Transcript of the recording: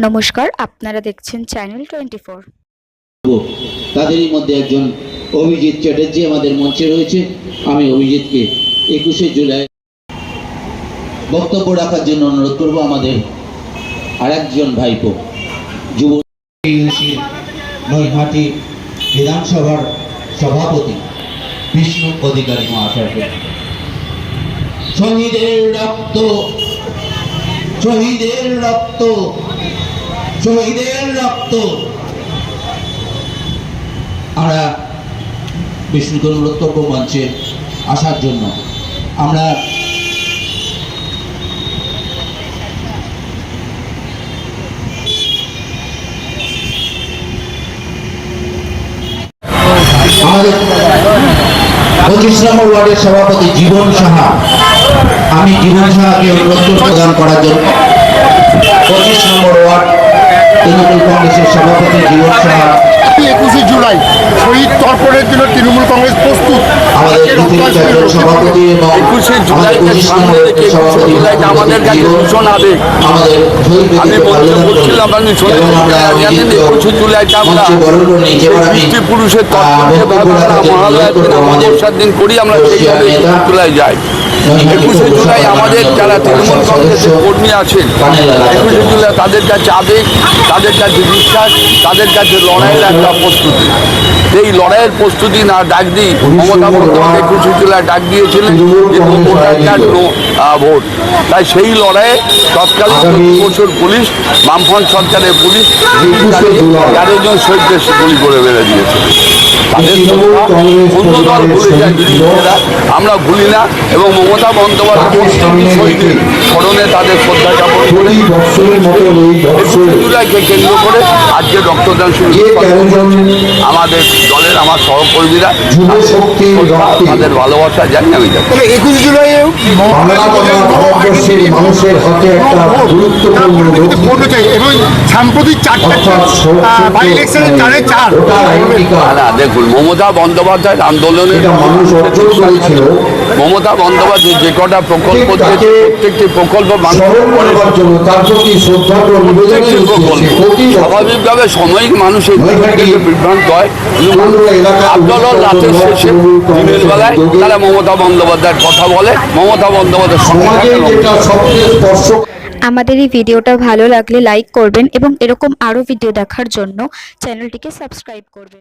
নমস্কার, আপনারা দেখছেন চ্যানেল 24। তাদেরই মধ্যে একজন অভিজিৎ চ্যাটার্জি আমাদের মঞ্চে রয়েছে। আমি অভিজিৎকে 21শে জুলাই বক্তব্য রাখার জন্য অনুরোধ করব। আমাদের আরেকজন ভাইপো যুব নৈহাটি বিধানসভার সভাপতি বিষ্ণু অধিকারী মহাশয়কে। শহীদের রক্ত, শহীদের রক্ত, শহীদের রক্ত। আমরা বিষ্ণুকে অনুরোধ করবো মঞ্চে আসার জন্য। আমরা আমাদের 25 নম্বর ওয়ার্ডের সভাপতি জীবন সাহা, আমি জীবন সাহাকে অনুরোধ প্রদান করার জন্য। 25 নম্বর ওয়ার্ড তৃণমূল কংগ্রেসের সভাপতি জীবন সাহা। 21শে জুলাই শহীদ তর্পণের জন্য তৃণমূল কংগ্রেস প্রস্তুত। আমাদের সভাপতি এবং 21শে জুলাইকে সামনে রেখে 21শে জুলাইটা আমাদের কাছে ভীষণ আবেগ। আমি বলতে বলছিলাম, আপনি শহীদ জানেন 21শে জুলাইটা আমরা পিতৃপুরুষের মহালয়ার দিন অমাবস্যার দিন করি, আমরা সেইভাবে 21শে জুলাই যাই। 21শে জুলাই আমাদের যারা তৃণমূল কংগ্রেসের কর্মী আছেন, 21শে জুলাই তাদের কাছে আবেগ, তাদের কাছে বিশ্বাস, তাদের কাছে লড়াইয়ের একটা প্রস্তুতি। এই লড়াইয়ের প্রস্তুতি না ডাক দিই মমতা বন্দ্যোপাধ্যায় 21শে জুলাই ডাক দিয়েছিলেন কিন্তু ভোটার কার্ড ভোট। তাই সেই লড়াইয়ে তৎকালীন বছর পুলিশ, বামফ্রন্ট সরকারের পুলিশ 11 জন শহীদদের গুলি করে বেড়ে দিয়েছে। তাদের অন্য দল ভুলে যায় বিরোধীরা, আমরা ভুলি না। এবং মমতা বন্দ্যোপাধ্যায় শহীদের স্মরণে তাদের শ্রদ্ধা জ্ঞাপন করে 21শে জুলাইকে কেন্দ্র করে আজকে রক্তদান শিবির আমাদের দলের আমার সহকর্মীরা তাদের ভালোবাসা জানি আমি জানি। 21শে জুলাই মানুষের হাতে একটা গুরুত্বপূর্ণ এবং সাম্প্রতিক দেখুন, মমতা বন্দ্যোপাধ্যায়ের আন্দোলনের মমতা বন্দ্যোপাধ্যায় যে কটা প্রকল্প দিয়েছে প্রত্যেকটি প্রকল্প স্বাভাবিকভাবে সাময়িক মানুষের বিভ্রান্ত হয়। আন্দোলন রাতের শেষে দিনের বেলায় তারা মমতা বন্দ্যোপাধ্যায়ের কথা বলে, মমতা বন্দ্যোপাধ্যায়ের সঙ্গে। আমাদের এই ভিডিওটা ভালো লাগলে লাইক করবেন এবং এরকম আরও ভিডিও দেখার জন্য চ্যানেলটিকে সাবস্ক্রাইব করবেন।